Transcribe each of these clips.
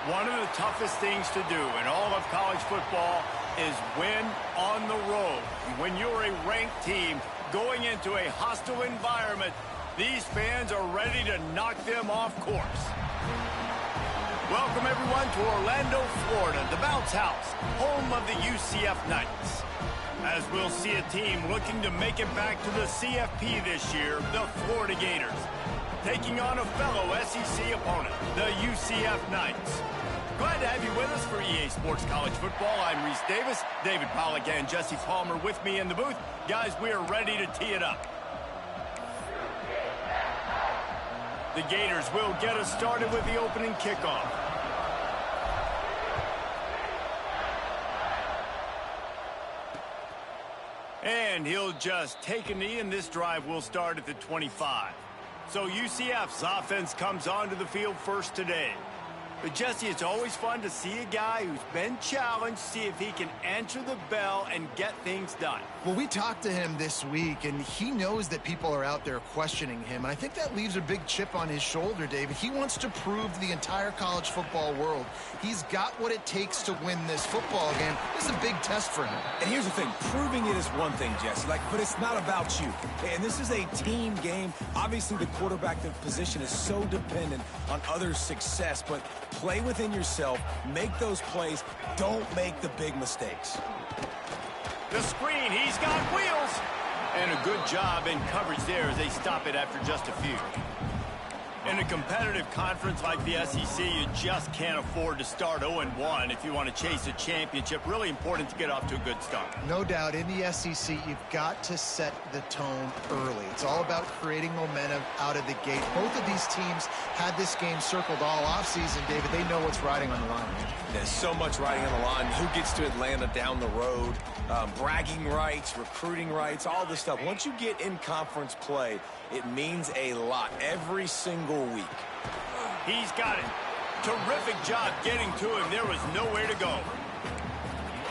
One of the toughest things to do in all of college football is win on the road. When you're a ranked team going into a hostile environment, these fans are ready to knock them off course. Welcome, everyone, to Orlando, Florida, the bounce house, home of the UCF Knights. As we'll see a team looking to make it back to the CFP this year, the Florida Gators, taking on a fellow SEC opponent, the UCF Knights. Glad to have you with us for EA Sports College Football. I'm Reese Davis, David Pollack, and Jesse Palmer with me in the booth. Guys, we are ready to tee it up. The Gators will get us started with the opening kickoff. And he'll just take a knee, and this drive will start at the 25. So UCF's offense comes onto the field first today. But, Jesse, it's always fun to see a guy who's been challenged, see if he can answer the bell and get things done. Well, we talked to him this week, and he knows that people are out there questioning him. And I think that leaves a big chip on his shoulder, David. He wants to prove to the entire college football world he's got what it takes to win this football game. This is a big test for him. And here's the thing. Proving it is one thing, Jesse, but it's not about you. And this is a team game. Obviously, the quarterback position is so dependent on others' success, but play within yourself, make those plays, don't make the big mistakes. The screen, he's got wheels. And a good job in coverage there as they stop it after just a few. In a competitive conference like the SEC, you just can't afford to start 0-1 if you want to chase a championship. Really important to get off to a good start. No doubt, in the SEC, you've got to set the tone early. It's all about creating momentum out of the gate. Both of these teams had this game circled all offseason, David. They know what's riding on the line. There's so much riding on the line. Who gets to Atlanta down the road? Bragging rights, recruiting rights, all this stuff. Once you get in conference play, it means a lot every single week. He's got it. Terrific job getting to him. There was nowhere to go.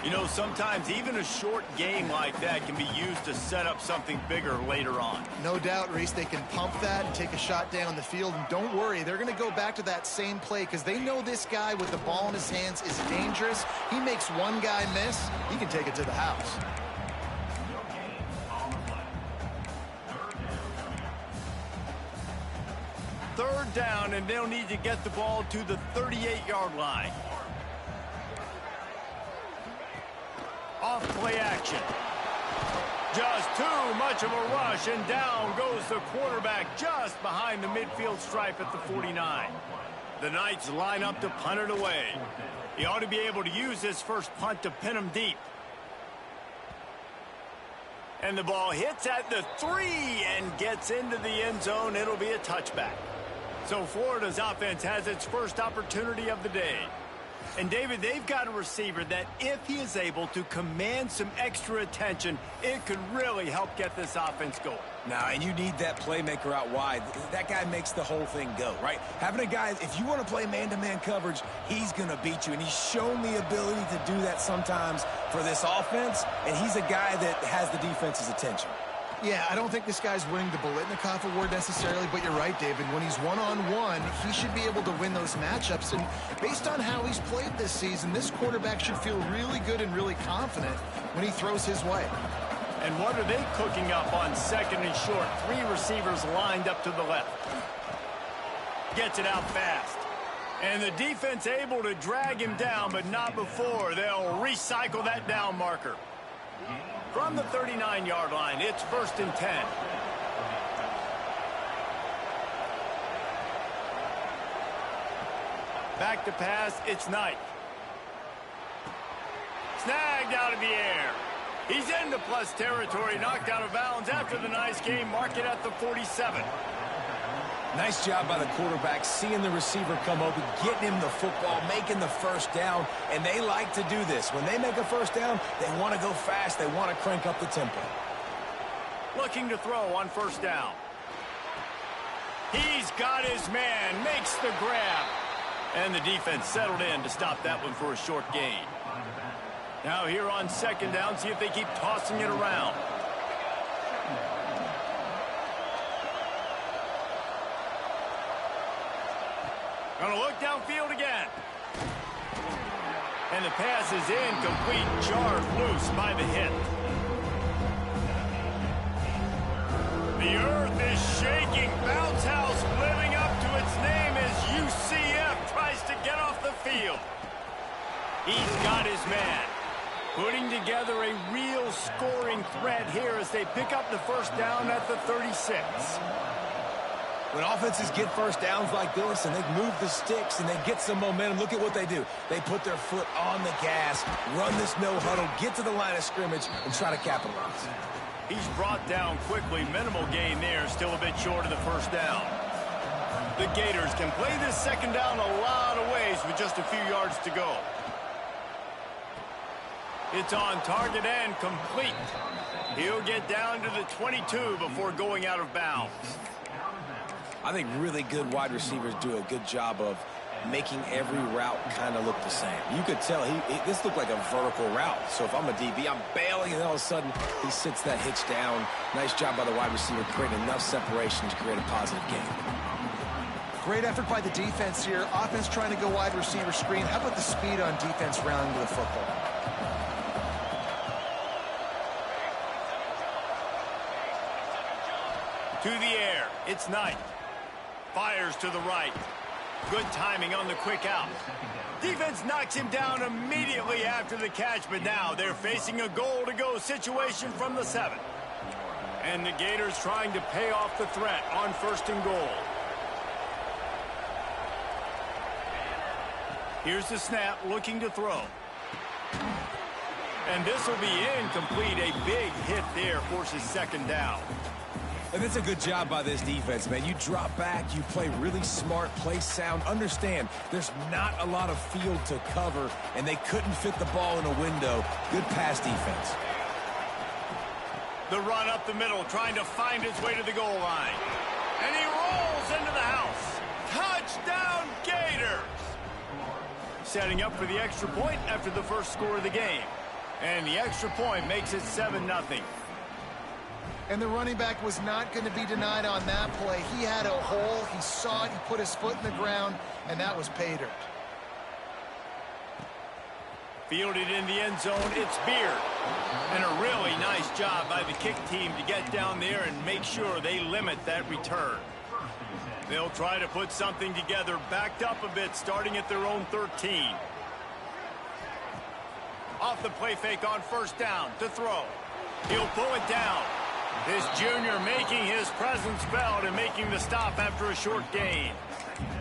You know, sometimes even a short game like that can be used to set up something bigger later on. No doubt, Reese, they can pump that and take a shot down the field. And don't worry, they're going to go back to that same play because they know this guy with the ball in his hands is dangerous. He makes one guy miss, he can take it to the house. Third down, and they'll need to get the ball to the 38-yard line. Off play action. Just too much of a rush, and down goes the quarterback just behind the midfield stripe at the 49. The Knights line up to punt it away. He ought to be able to use this first punt to pin him deep. And the ball hits at the 3 and gets into the end zone. It'll be a touchback. So Florida's offense has its first opportunity of the day. And, David, they've got a receiver that if he is able to command some extra attention, it could really help get this offense going. Now, and you need that playmaker out wide. That guy makes the whole thing go, right? Having a guy, if you want to play man-to-man coverage, he's going to beat you. And he's shown the ability to do that sometimes for this offense. And he's a guy that has the defense's attention. Yeah, I don't think this guy's winning the Bolitnikoff Award necessarily, but you're right, David. When he's one-on-one, he should be able to win those matchups. And based on how he's played this season, this quarterback should feel really good and really confident when he throws his way. And what are they cooking up on second and short? 3 receivers lined up to the left. Gets it out fast. And the defense able to drag him down, but not before. They'll recycle that down marker. From the 39-yard line, it's 1st and 10. Back to pass, it's Knight. Snagged out of the air. He's into plus territory, knocked out of bounds after the nice game. Mark it at the 47. Nice job by the quarterback, seeing the receiver come open, getting him the football, making the first down, and they like to do this. When they make a first down, they want to go fast. They want to crank up the tempo. Looking to throw on 1st down. He's got his man, makes the grab. And the defense settled in to stop that one for a short gain. Now here on 2nd down, see if they keep tossing it around. Gonna look downfield again. And the pass is incomplete, jarred loose by the hit. The earth is shaking. Bounce house living up to its name as UCF tries to get off the field. He's got his man. Putting together a real scoring threat here as they pick up the first down at the 36. When offenses get first downs like this and they move the sticks and they get some momentum, look at what they do. They put their foot on the gas, run this no huddle, get to the line of scrimmage, and try to capitalize. He's brought down quickly. Minimal gain there, still a bit short of the first down. The Gators can play this second down a lot of ways with just a few yards to go. It's on target and complete. He'll get down to the 22 before going out of bounds. I think really good wide receivers do a good job of making every route kind of look the same. You could tell this looked like a vertical route. So if I'm a DB, I'm bailing, and all of a sudden he sits that hitch down. Nice job by the wide receiver creating enough separation to create a positive gain. Great effort by the defense here. Offense trying to go wide receiver screen. How about the speed on defense rounding to the football? To the air, it's Knight. Fires to the right. Good timing on the quick out. Defense knocks him down immediately after the catch, but now they're facing a goal-to-go situation from the 7. And the Gators trying to pay off the threat on 1st and goal. Here's the snap, looking to throw. And this will be incomplete. A big hit there forces 2nd down. And it's a good job by this defense, man. You drop back, you play really smart, play sound. Understand, there's not a lot of field to cover, and they couldn't fit the ball in a window. Good pass defense. The run up the middle, trying to find his way to the goal line. And he rolls into the house. Touchdown, Gators! Setting up for the extra point after the first score of the game. And the extra point makes it 7-0. And the running back was not going to be denied on that play. He had a hole, he saw it, he put his foot in the ground, and that was pay dirt. Fielded in the end zone, it's Beard. And a really nice job by the kick team to get down there and make sure they limit that return. They'll try to put something together, backed up a bit, starting at their own 13. Off the play fake on 1st down to throw. He'll pull it down. This junior making his presence felt and making the stop after a short gain.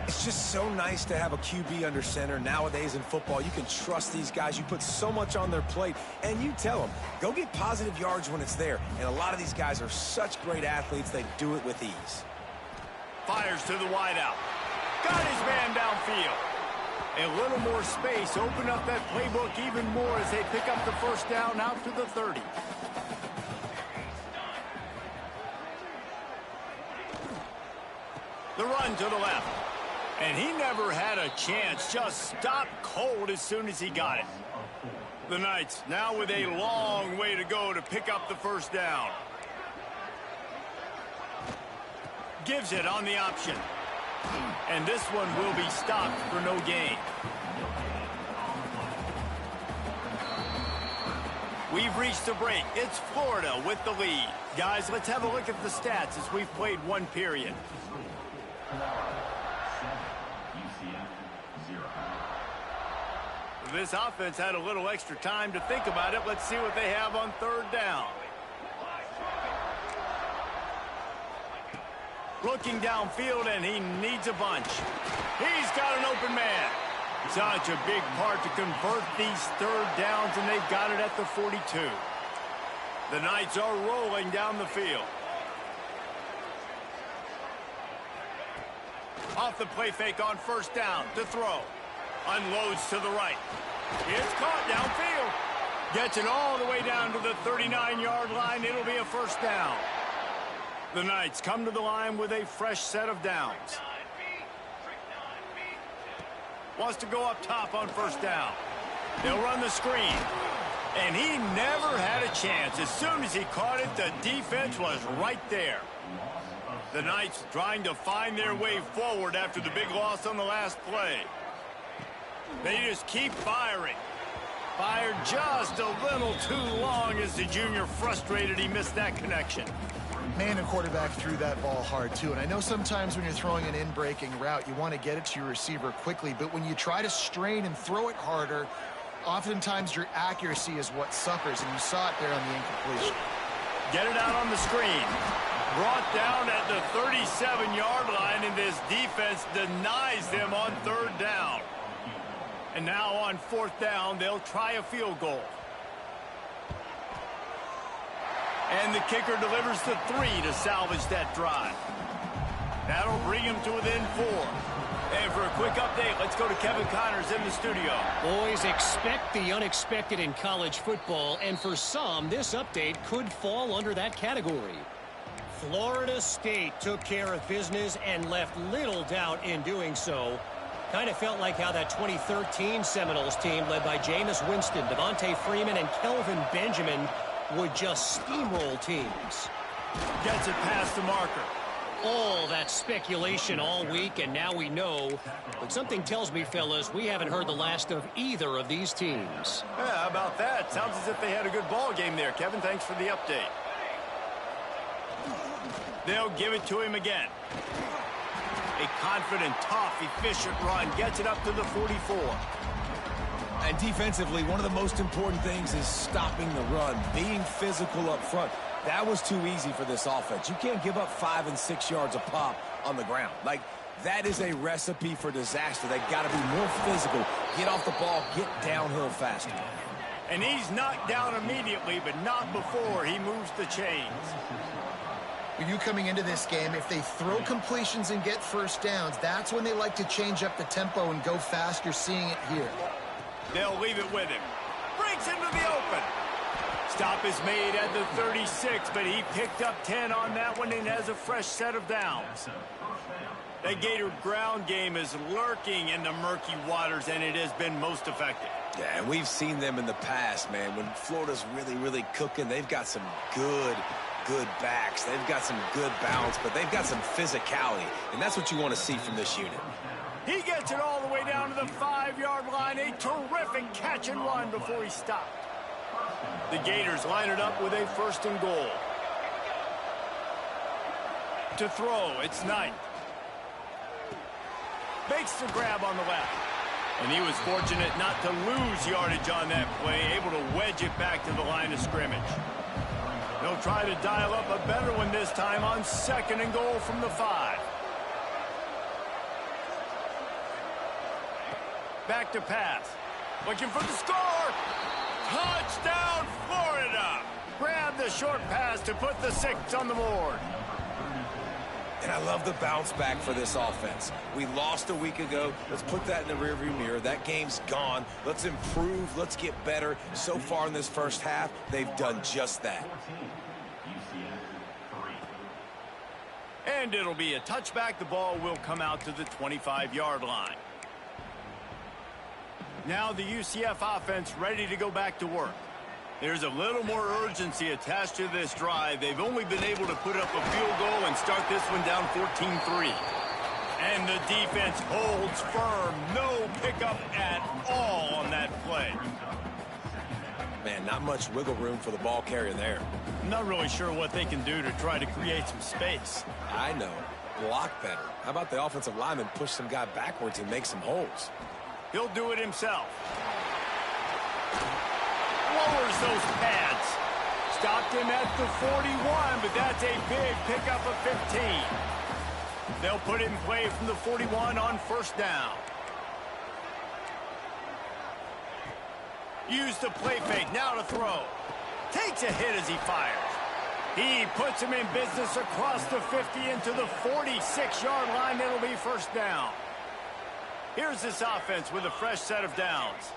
It's just so nice to have a QB under center. Nowadays in football, you can trust these guys. You put so much on their plate, and you tell them, go get positive yards when it's there. And a lot of these guys are such great athletes, they do it with ease. Fires to the wideout. Got his man downfield. A little more space, open up that playbook even more as they pick up the 1st down out to the 30. The run to the left. And he never had a chance. Just stopped cold as soon as he got it. The Knights now with a long way to go to pick up the 1st down. Gives it on the option. And this one will be stopped for no gain. We've reached a break. It's Florida with the lead. Guys, let's have a look at the stats as we've played 1 period. This offense had a little extra time to think about it. Let's see what they have on 3rd down. Looking downfield, and he needs a bunch. He's got an open man. Such a big part to convert these 3rd downs, and they've got it at the 42. The Knights are rolling down the field. Off the play fake on 1st down to throw. Unloads to the right. It's caught downfield. Gets it all the way down to the 39-yard line. It'll be a 1st down. The Knights come to the line with a fresh set of downs. Wants to go up top on 1st down. They'll run the screen. And he never had a chance. As soon as he caught it, the defense was right there. The Knights trying to find their way forward after the big loss on the last play. They just keep firing. Fired just a little too long as the junior frustrated he missed that connection. Man, the quarterback threw that ball hard, too. And I know sometimes when you're throwing an in-breaking route, you want to get it to your receiver quickly. But when you try to strain and throw it harder, oftentimes your accuracy is what suffers. And you saw it there on the incompletion. Get it out on the screen. Brought down at the 37-yard line, and this defense denies them on 3rd down. And now on 4th down, they'll try a field goal. And the kicker delivers the 3 to salvage that drive. That'll bring him to within 4. And for a quick update, let's go to Kevin Connors in the studio. Boys, expect the unexpected in college football, and for some, this update could fall under that category. Florida State took care of business and left little doubt in doing so. Kind of felt like how that 2013 Seminoles team led by Jameis Winston, Devontae Freeman, and Kelvin Benjamin would just steamroll teams. Gets it past the marker. All that speculation all week, and now we know. But something tells me, fellas, we haven't heard the last of either of these teams. Yeah, how about that? Sounds as if they had a good ball game there, Kevin. Thanks for the update. They'll give it to him again. A confident, tough, efficient run gets it up to the 44. And defensively, one of the most important things is stopping the run, being physical up front. That was too easy for this offense. You can't give up 5 and 6 yards a pop on the ground. Like, that is a recipe for disaster. They got to be more physical, get off the ball, get downhill faster. And he's knocked down immediately, but not before he moves the chains. When you coming into this game, if they throw completions and get 1st downs, that's when they like to change up the tempo and go fast. You're seeing it here. They'll leave it with him. Breaks into the open. Stop is made at the 36, but he picked up 10 on that one and has a fresh set of downs. That Gator ground game is lurking in the murky waters, and it has been most effective. Yeah, and we've seen them in the past, man. When Florida's really, really cooking, they've got some good backs. They've got some good balance, but they've got some physicality, and that's what you want to see from this unit. He gets it all the way down to the 5-yard line. A terrific catch and run before he stopped. The Gators line it up with a 1st and goal. To throw, it's Knight. Makes the grab on the left. And he was fortunate not to lose yardage on that play, able to wedge it back to the line of scrimmage. They'll try to dial up a better one this time on 2nd and goal from the 5. Back to pass. Looking for the score. Touchdown, Florida. Grab the short pass to put the 6 on the board. And I love the bounce back for this offense. We lost a week ago. Let's put that in the rearview mirror. That game's gone. Let's improve. Let's get better. So far in this first half, they've done just that. And it'll be a touchback. The ball will come out to the 25-yard line. Now the UCF offense ready to go back to work. There's a little more urgency attached to this drive. They've only been able to put up a field goal and start this one down 14-3. And the defense holds firm. No pickup at all on that play. Man, not much wiggle room for the ball carrier there. I'm not really sure what they can do to try to create some space. I know. Block better. How about the offensive lineman push some guy backwards and make some holes? He'll do it himself. Lowers those pads. Stopped him at the 41, but that's a big pickup of 15. They'll put it in play from the 41 on 1st down. Use the play fake, now to throw. Takes a hit as he fires. He puts him in business across the 50 into the 46-yard line. It'll be 1st down. Here's this offense with a fresh set of downs.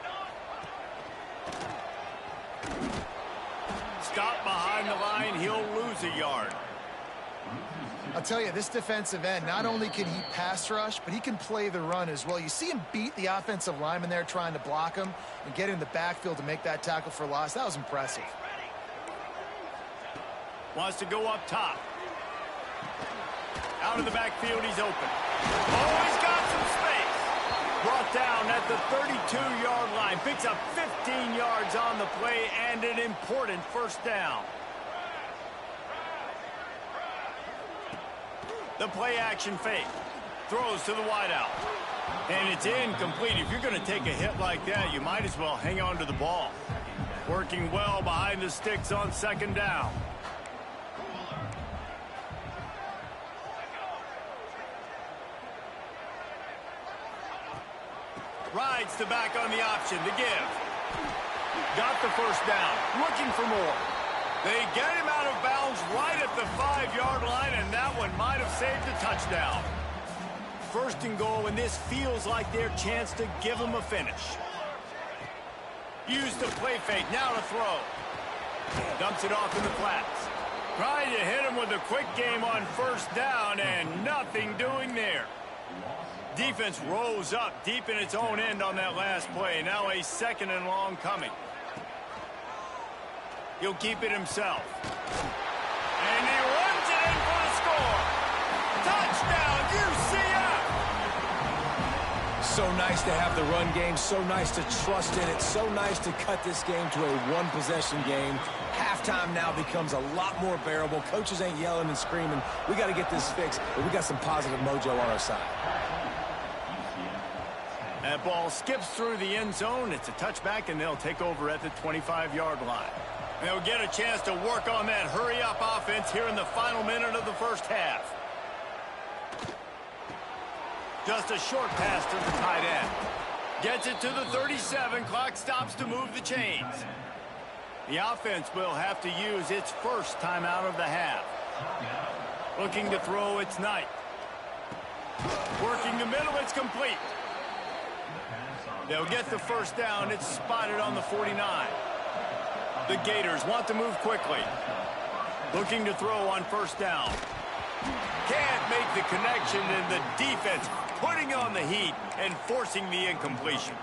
Stop behind the line, he'll lose a yard. I'll tell you, this defensive end, not only can he pass rush, but he can play the run as well. You see him beat the offensive lineman there trying to block him and get in the backfield to make that tackle for loss. That was impressive. Wants to go up top. Out of the backfield, he's open. Oh, he's got some space. Brought down at the 32-yard line. Picks up 15 yards on the play and an important first down. The play action fake. Throws to the wideout. And it's incomplete. If you're going to take a hit like that, you might as well hang on to the ball. Working well behind the sticks on second down. Rides the back on the option to give. Got the first down. Looking for more. They get him out of bounds right at the 5-yard line, and that one might have saved a touchdown. First and goal, and this feels like their chance to give him a finish. Use the play fake, now to throw. Dumps it off in the flats. Trying to hit him with a quick game on first down, and nothing doing there. Defense rose up deep in its own end on that last play. Now a second and long coming. He'll keep it himself. And he runs it in for the score. Touchdown, UCF! So nice to have the run game. So nice to trust in it. So nice to cut this game to a one-possession game. Halftime now becomes a lot more bearable. Coaches ain't yelling and screaming. We got to get this fixed, but we got some positive mojo on our side. That ball skips through the end zone. It's a touchback, and they'll take over at the 25-yard line. They'll get a chance to work on that hurry-up offense here in the final minute of the first half. Just a short pass to the tight end. Gets it to the 37. Clock stops to move the chains. The offense will have to use its first timeout of the half. Looking to throw, it's Knight. Working the middle, it's complete. They'll get the first down. It's spotted on the 49. The Gators want to move quickly. Looking to throw on first down. Can't make the connection, and the defense putting on the heat and forcing the incompletion.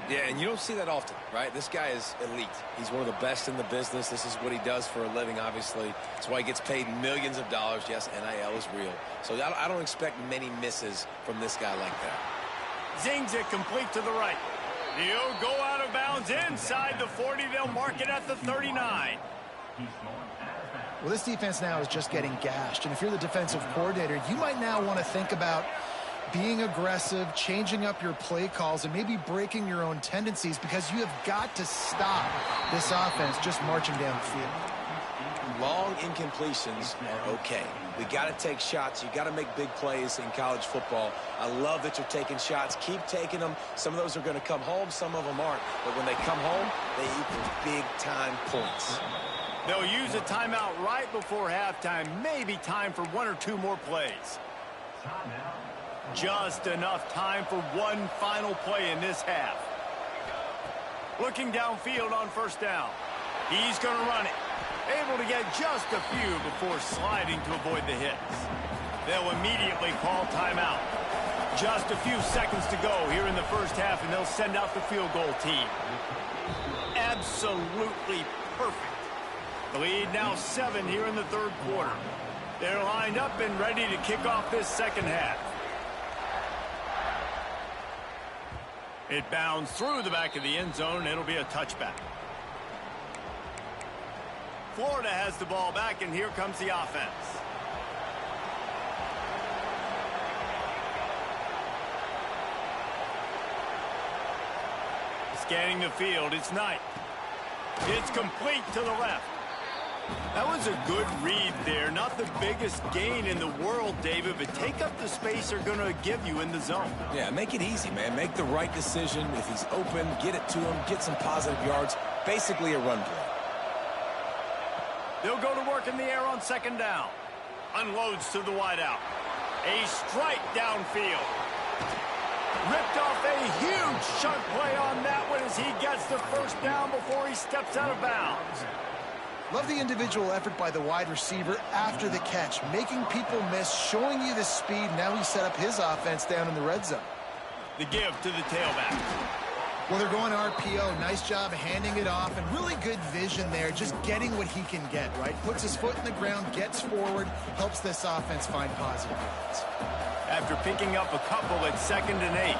Yeah, and you don't see that often, right? This guy is elite. He's one of the best in the business. This is what he does for a living, obviously. That's why he gets paid millions of dollars. Yes, NIL is real. So I don't expect many misses from this guy like that. Zings it complete to the right. He'll go out of bounds inside the 40. They'll mark it at the 39. Well, this defense now is just getting gashed. And if you're the defensive coordinator, you might now want to think about being aggressive, changing up your play calls, and maybe breaking your own tendencies, because you have got to stop this offense just marching down the field. Long incompletions are okay. We got to take shots. You got to make big plays in college football. I love that you're taking shots. Keep taking them. Some of those are going to come home. Some of them aren't. But when they come home, they equal big-time points. They'll use a timeout right before halftime. Maybe time for one or two more plays. Just enough time for one final play in this half. Looking downfield on first down. He's going to run it. Able to get just a few before sliding to avoid the hits. They'll immediately call timeout. Just a few seconds to go here in the first half, and they'll send out the field goal team. Absolutely perfect. The lead now 7 here in the third quarter. They're lined up and ready to kick off this second half. It bounds through the back of the end zone. It'll be a touchback. Florida has the ball back, and here comes the offense. Scanning the field, it's Knight. It's complete to the left. That was a good read there. Not the biggest gain in the world, David, but take up the space they're going to give you in the zone. Yeah, make it easy, man. Make the right decision. If he's open, get it to him, get some positive yards. Basically a run play. They'll go to work in the air on second down. Unloads to the wideout. A strike downfield. Ripped off a huge chunk play on that one as he gets the first down before he steps out of bounds. Love the individual effort by the wide receiver after the catch, making people miss, showing you the speed. Now he set up his offense down in the red zone. The give to the tailback. Well, they're going RPO. Nice job handing it off, and really good vision there, just getting what he can get, right? Puts his foot in the ground, gets forward, helps this offense find positive yards. After picking up a couple at 2nd and 8.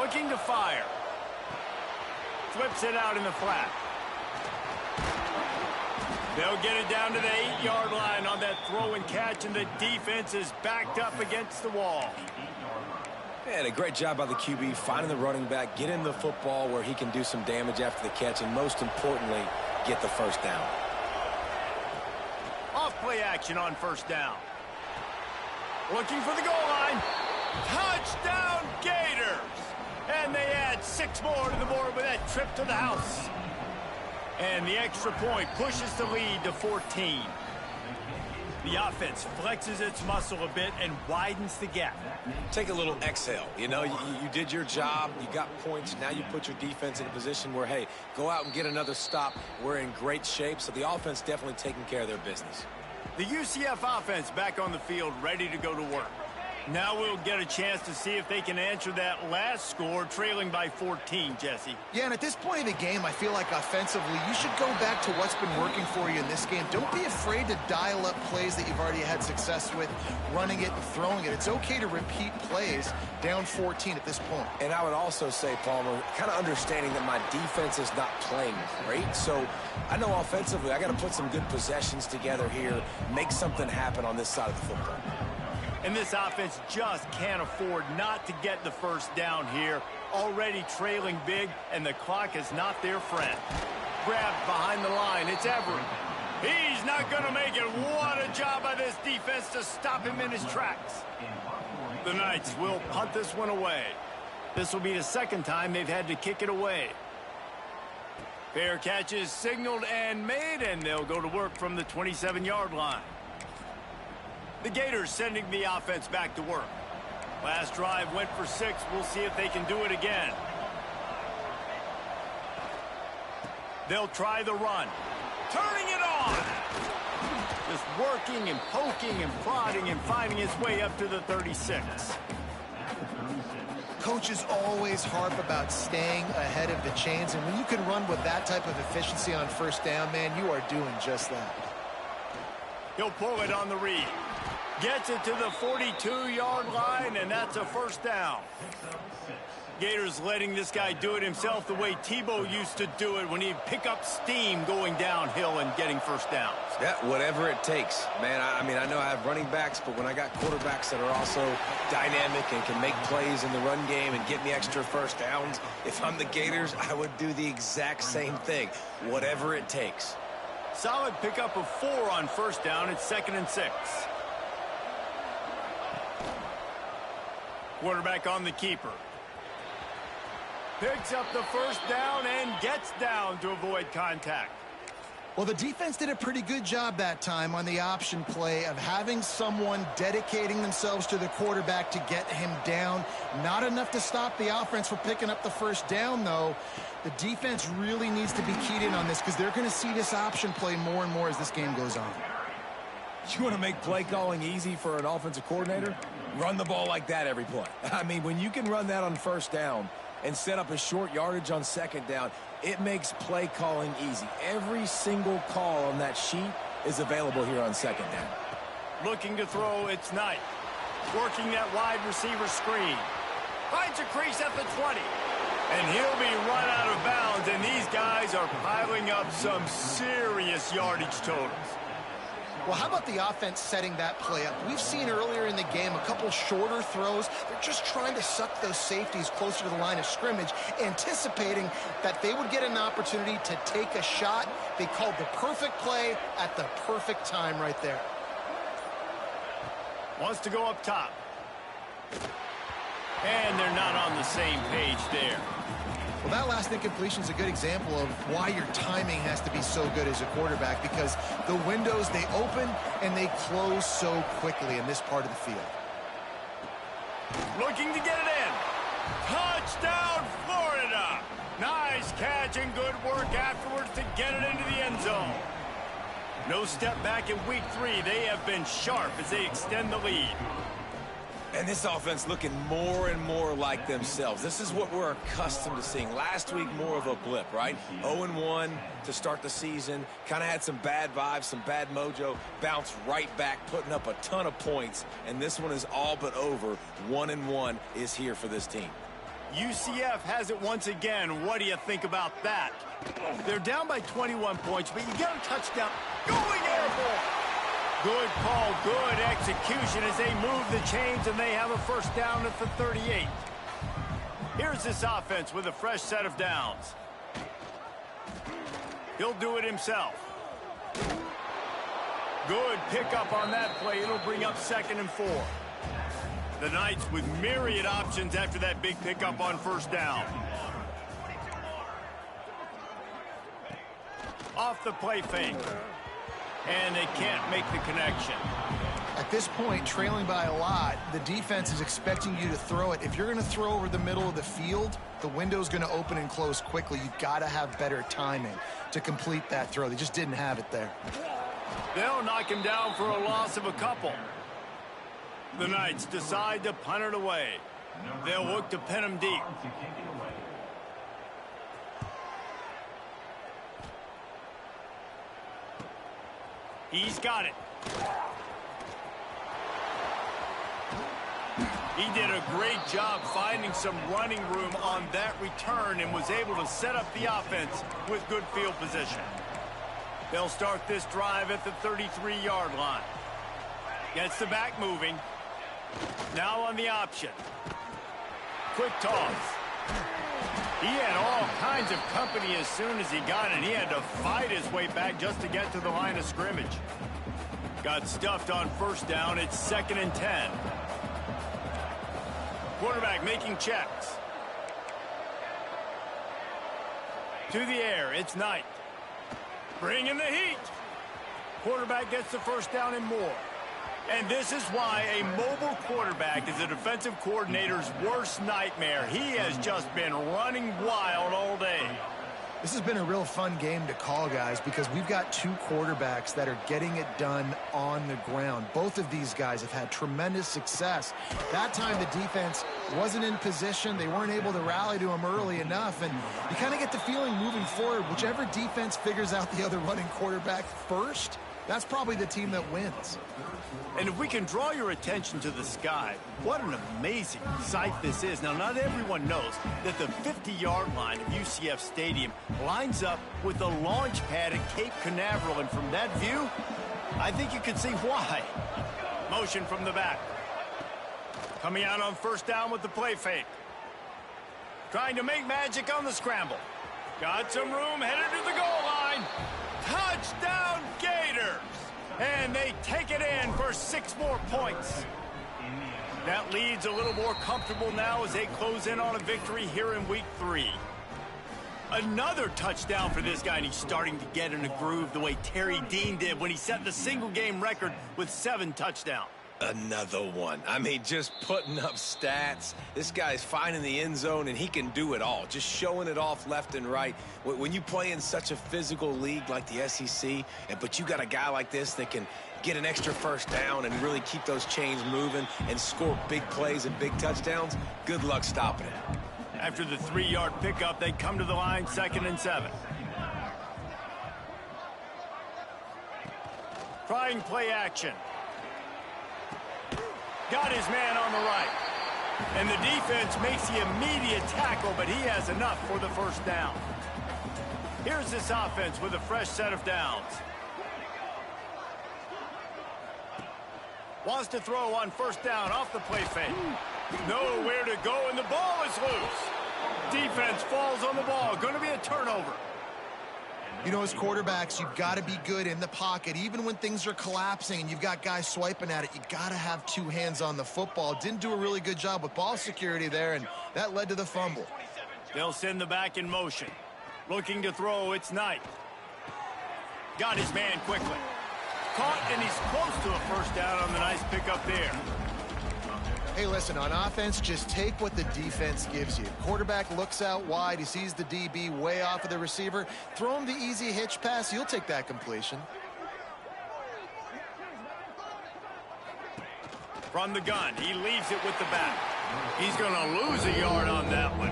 looking to fire. Flips it out in the flat. They'll get it down to the 8-yard line on that throw and catch, and the defense is backed up against the wall. And a great job by the QB finding the running back, getting the football where he can do some damage after the catch, and most importantly, get the first down. Off play action on first down. Looking for the goal line. Touchdown Gators! And they add 6 more to the board with that trip to the house. And the extra point pushes the lead to 14. The offense flexes its muscle a bit and widens the gap. Take a little exhale. You know, you did your job. You got points. Now you put your defense in a position where, hey, go out and get another stop. We're in great shape, so the offense definitely taking care of their business. The UCF offense back on the field, ready to go to work. Now we'll get a chance to see if they can answer that last score, trailing by 14, Jesse. Yeah, and at this point of the game, I feel like offensively, you should go back to what's been working for you in this game. Don't be afraid to dial up plays that you've already had success with, running it and throwing it. It's okay to repeat plays down 14 at this point. And I would also say, Palmer, kind of understanding that my defense is not playing great. So I know offensively, I got to put some good possessions together here, make something happen on this side of the football. And this offense just can't afford not to get the first down here. Already trailing big, and the clock is not their friend. Grabbed behind the line, it's Everett. He's not going to make it. What a job by this defense to stop him in his tracks. The Knights will punt this one away. This will be the second time they've had to kick it away. Fair catch is signaled and made, and they'll go to work from the 27-yard line. The Gators sending the offense back to work. Last drive went for 6. We'll see if they can do it again. They'll try the run. Turning it on! Just working and poking and prodding and finding his way up to the 36. Coaches always harp about staying ahead of the chains, and when you can run with that type of efficiency on first down, man, you are doing just that. He'll pull it on the read. Gets it to the 42-yard line, and that's a first down. Gators letting this guy do it himself the way Tebow used to do it when he'd pick up steam going downhill and getting first downs. Yeah, whatever it takes, man. I mean, I know I have running backs, but when I got quarterbacks that are also dynamic and can make plays in the run game and get me extra first downs, if I'm the Gators, I would do the exact same thing, whatever it takes. Solid pickup of 4 on first down. It's 2nd and 6. Quarterback on the keeper. Picks up the first down and gets down to avoid contact. Well, the defense did a pretty good job that time on the option play of having someone dedicating themselves to the quarterback to get him down. Not enough to stop the offense from picking up the first down, though. The defense really needs to be keyed in on this because they're going to see this option play more and more as this game goes on. You want to make play calling easy for an offensive coordinator? Run the ball like that every play. I mean, when you can run that on first down and set up a short yardage on second down, it makes play calling easy. Every single call on that sheet is available here on second down. Looking to throw, it's Knight. Working that wide receiver screen. Finds a crease at the 20. And he'll be run out of bounds, and these guys are piling up some serious yardage totals. Well, how about the offense setting that play up? We've seen earlier in the game a couple shorter throws. They're just trying to suck those safeties closer to the line of scrimmage, anticipating that they would get an opportunity to take a shot. They called the perfect play at the perfect time right there. Wants to go up top. And they're not on the same page there. Well, that last incompletion is a good example of why your timing has to be so good as a quarterback, because the windows, they open and they close so quickly in this part of the field. Looking to get it in. Touchdown, Florida. Nice catch and good work afterwards to get it into the end zone. No step back in week 3. They have been sharp as they extend the lead. And this offense looking more and more like themselves. This is what we're accustomed to seeing. Last week, more of a blip, right? 0-1 to start the season. Kind of had some bad vibes, some bad mojo. Bounced right back, putting up a ton of points. And this one is all but over. 1-1 is here for this team. UCF has it once again. What do you think about that? They're down by 21 points, but you get a touchdown. Going airborne. Good call, good execution as they move the chains, and they have a first down at the 38. Here's this offense with a fresh set of downs. He'll do it himself. Good pickup on that play. It'll bring up 2nd and 4. The Knights with myriad options after that big pickup on first down. Off the play fake. And they can't make the connection. At this point, trailing by a lot, the defense is expecting you to throw it. If you're going to throw over the middle of the field, the window's going to open and close quickly. You've got to have better timing to complete that throw. They just didn't have it there. They'll knock him down for a loss of a couple. The Knights decide to punt it away. They'll look to pin him deep. He's got it. He did a great job finding some running room on that return and was able to set up the offense with good field position. They'll start this drive at the 33-yard line. Gets the back moving. Now on the option. Quick toss. He had all kinds of company as soon as he got it. He had to fight his way back just to get to the line of scrimmage. Got stuffed on first down. It's 2nd and 10. Quarterback making checks. To the air. It's Knight. Bringing the heat. Quarterback gets the first down and more. And this is why a mobile quarterback is a defensive coordinator's worst nightmare. He has just been running wild all day. This has been a real fun game to call, guys, because we've got two quarterbacks that are getting it done on the ground. Both of these guys have had tremendous success. That time the defense wasn't in position. They weren't able to rally to him early enough. And you kind of get the feeling moving forward, whichever defense figures out the other running quarterback first, that's probably the team that wins. And if we can draw your attention to the sky, what an amazing sight this is. Now, not everyone knows that the 50-yard line of UCF Stadium lines up with the launch pad at Cape Canaveral. And from that view, I think you can see why. Motion from the back. Coming out on first down with the play fake. Trying to make magic on the scramble. Got some room, headed to the goal line. Touchdown Gators! And they take it in for 6 more points. That lead's a little more comfortable now as they close in on a victory here in week 3. Another touchdown for this guy, and he's starting to get in a groove the way Terry Dean did when he set the single-game record with 7 touchdowns. Another one. I mean, just putting up stats. This guy's finding the end zone, and he can do it all. Just showing it off left and right. When you play in such a physical league like the SEC, but you got a guy like this that can get an extra first down and really keep those chains moving and score big plays and big touchdowns, good luck stopping it. After the 3-yard pickup, they come to the line, 2nd and 7. Trying play action. Got his man on the right. And the defense makes the immediate tackle, but he has enough for the first down. Here's this offense with a fresh set of downs. Wants to throw on first down off the play fake. Nowhere to go, and the ball is loose. Defense falls on the ball. Going to be a turnover. You know, as quarterbacks, you've got to be good in the pocket. Even when things are collapsing and you've got guys swiping at it, you got to have 2 hands on the football. Didn't do a really good job with ball security there, and that led to the fumble. They'll send the back in motion. Looking to throw, it's Knight. Got his man quickly. Caught, and he's close to a first down on the nice pickup there. Hey, listen, on offense, just take what the defense gives you. Quarterback looks out wide. He sees the DB way off of the receiver. Throw him the easy hitch pass. You'll take that completion. From the gun, he leaves it with the back. He's going to lose a yard on that one.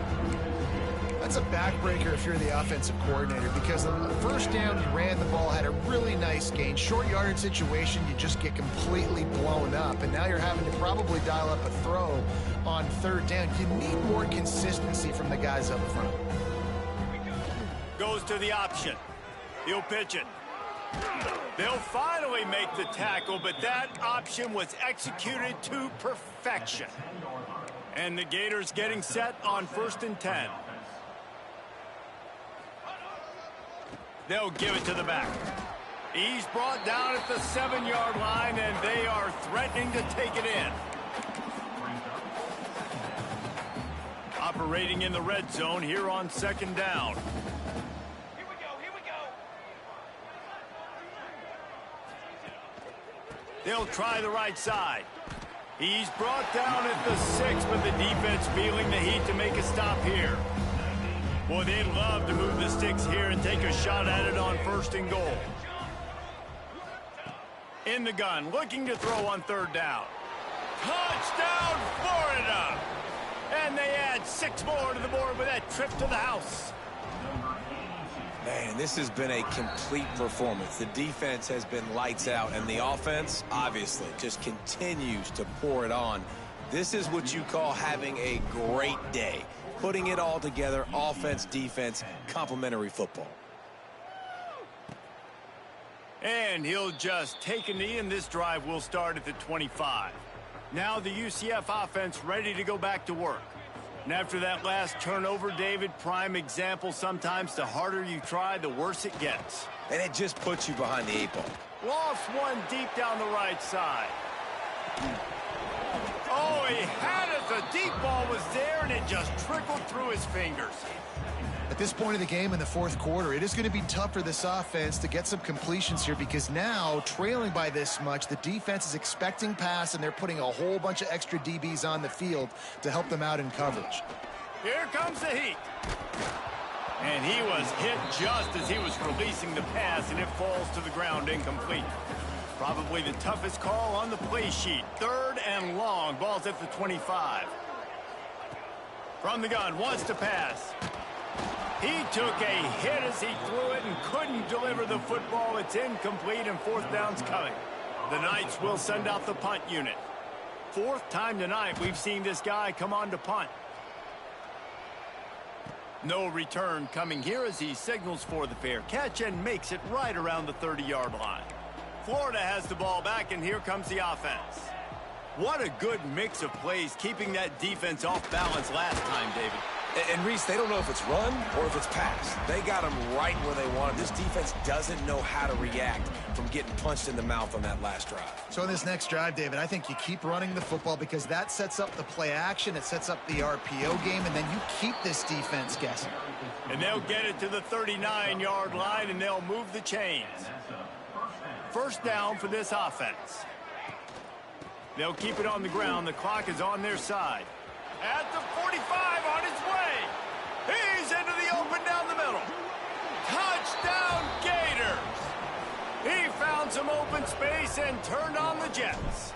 That's a backbreaker if you're the offensive coordinator, because on the first down, you ran the ball, had a really nice gain. Short yardage situation, you just get completely blown up, and now you're having to probably dial up a throw on third down. You need more consistency from the guys up front. Goes to the option. He'll pitch it. They'll finally make the tackle, but that option was executed to perfection. And the Gators getting set on 1st and 10. They'll give it to the back. He's brought down at the 7-yard line, and they are threatening to take it in. Operating in the red zone here on 2nd down. They'll try the right side. He's brought down at the 6, but the defense feeling the heat to make a stop here. Boy, they'd love to move the sticks here and take a shot at it on 1st and goal. In the gun, looking to throw on 3rd down. Touchdown, Florida! And they add 6 more to the board with that trip to the house. Man, this has been a complete performance. The defense has been lights out, and the offense, obviously, just continues to pour it on. This is what you call having a great day. Putting it all together, offense, defense, complementary football. And he'll just take a knee, and this drive will start at the 25. Now the UCF offense ready to go back to work. And after that last turnover, David, prime example, sometimes the harder you try, the worse it gets. And it just puts you behind the 8 ball. Lost one deep down the right side. Oh, he had it. The deep ball was there, and it just trickled through his fingers. At this point of the game in the 4th quarter, it is going to be tough for this offense to get some completions here, because now, trailing by this much, the defense is expecting pass, and they're putting a whole bunch of extra DBs on the field to help them out in coverage. Here comes the heat. And he was hit just as he was releasing the pass, and it falls to the ground incomplete. Probably the toughest call on the play sheet. 3rd and long. Ball's at the 25. From the gun, wants to pass. He took a hit as he threw it and couldn't deliver the football. It's incomplete, and 4th down's coming. The Knights will send out the punt unit. 4th time tonight we've seen this guy come on to punt. No return coming here as he signals for the fair catch and makes it right around the 30-yard line. Florida has the ball back, and here comes the offense. What a good mix of plays, keeping that defense off balance last time, David. And Reese, they don't know if it's run or if it's pass. They got them right where they want them. This defense doesn't know how to react from getting punched in the mouth on that last drive. So in this next drive, David, I think you keep running the football, because that sets up the play action, it sets up the RPO game, and then you keep this defense guessing. And they'll get it to the 39-yard line, and they'll move the chains. 1st down for this offense. They'll keep it on the ground. The clock is on their side. At the 45, on his way. He's into the open down the middle. Touchdown, Gators. He found some open space and turned on the Jets.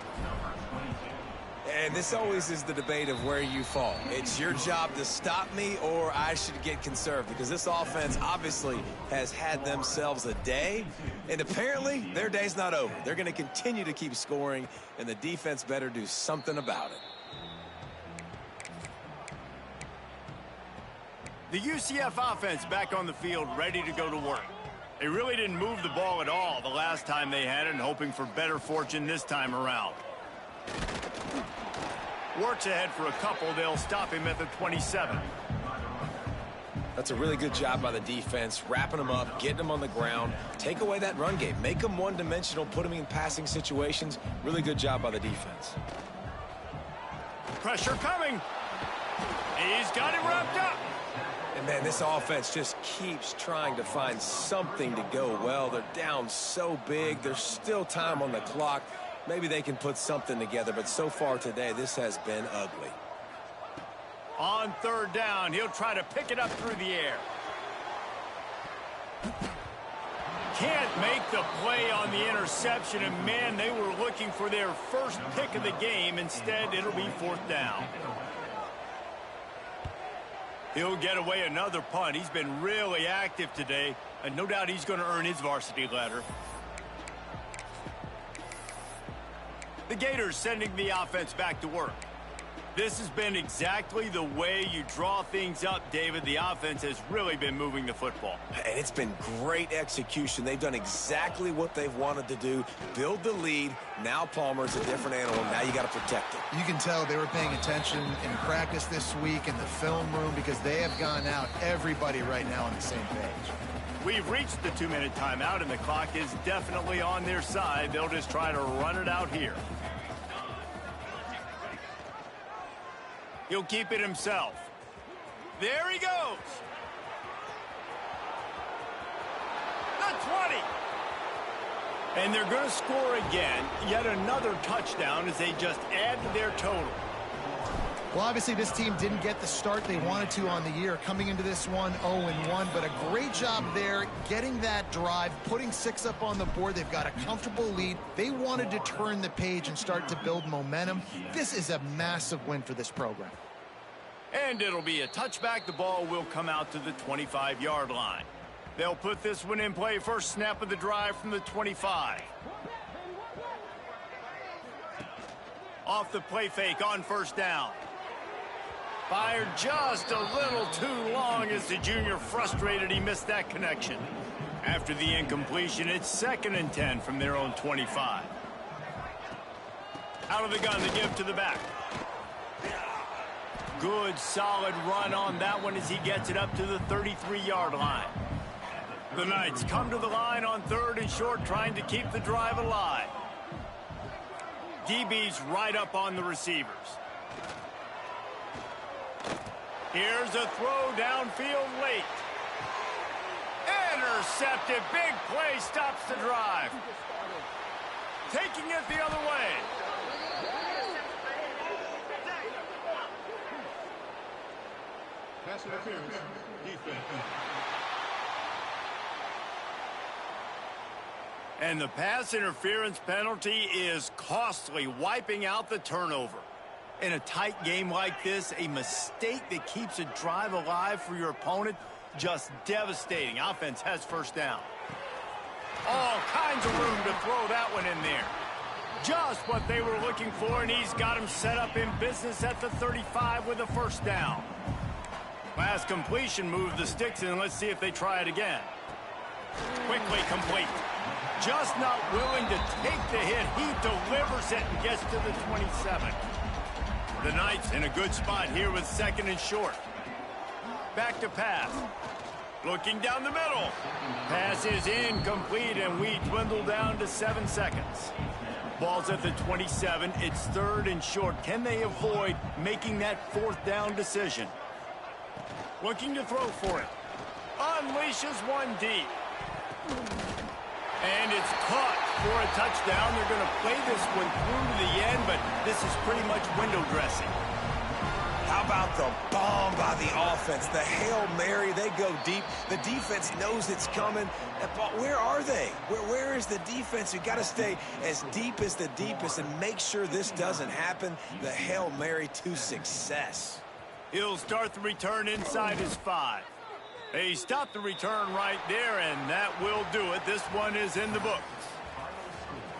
And this always is the debate of where you fall. It's your job to stop me, or I should get conserved, because this offense obviously has had themselves a day, and apparently their day's not over. They're going to continue to keep scoring, and the defense better do something about it. The UCF offense back on the field, ready to go to work. They really didn't move the ball at all the last time they had it, and hoping for better fortune this time around. Works ahead for a couple. They'll stop him at the 27. That's a really good job by the defense, wrapping them up, getting them on the ground. Take away that run game. Make them one-dimensional, put them in passing situations. Really good job by the defense. Pressure coming. He's got it wrapped up. And, man, this offense just keeps trying to find something to go well. They're down so big. There's still time on the clock. Maybe they can put something together, but so far today, this has been ugly. On 3rd down, he'll try to pick it up through the air. Can't make the play on the interception, and, man, they were looking for their first pick of the game. Instead, it'll be 4th down. He'll get away another punt. He's been really active today, and no doubt he's going to earn his varsity letter. The Gators sending the offense back to work. This has been exactly the way you draw things up, David. The offense has really been moving the football. And it's been great execution. They've done exactly what they've wanted to do. Build the lead. Now Palmer's a different animal. Now you got to protect it. You can tell they were paying attention in practice this week in the film room because they have gone out, everybody right now on the same page. We've reached the 2-minute timeout, and the clock is definitely on their side. They'll just try to run it out here. He'll keep it himself. There he goes. The 20. And they're going to score again. Yet another touchdown as they just add to their total. Well, obviously this team didn't get the start they wanted to on the year. Coming into this one 0-1, but a great job there getting that drive, putting 6 up on the board. They've got a comfortable lead. They wanted to turn the page and start to build momentum. This is a massive win for this program. And it'll be a touchback. The ball will come out to the 25-yard line. They'll put this one in play. First snap of the drive from the 25. Off the play fake on first down. Fired just a little too long as the junior frustrated he missed that connection. After the incompletion, it's 2nd and 10 from their own 25. Out of the gun to give to the back. Good, solid run on that one as he gets it up to the 33-yard line. The Knights come to the line on 3rd and short, trying to keep the drive alive. DB's right up on the receivers. Here's a throw downfield late. Intercepted. Big play stops the drive. Taking it the other way. Pass interference. Defense. And the pass interference penalty is costly, wiping out the turnover. In a tight game like this, a mistake that keeps a drive alive for your opponent, just devastating. Offense has first down. All kinds of room to throw that one in there. Just what they were looking for, and he's got him set up in business at the 35 with a first down. Last completion moved the sticks, and let's see if they try it again. Quickly complete. Just not willing to take the hit. He delivers it and gets to the 27. The Knights in a good spot here with 2nd and short. Back to pass. Looking down the middle. Pass is incomplete, and we dwindle down to 7 seconds. Ball's at the 27. It's 3rd and short. Can they avoid making that 4th down decision? Looking to throw for it. Unleashes one deep. And it's caught for a touchdown. They're going to play this one through to the end, but this is pretty much window dressing. How about the bomb by the offense? The Hail Mary, they go deep. The defense knows it's coming. But where are they? Where is the defense? You got to stay as deep as the deepest and make sure this doesn't happen. The Hail Mary to success. He'll start the return inside his 5. They stopped the return right there, and that will do it. This one is in the books.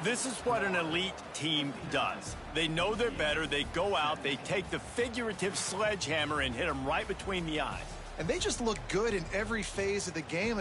This is what an elite team does. They know they're better. They go out. They take the figurative sledgehammer and hit them right between the eyes. And they just look good in every phase of the game.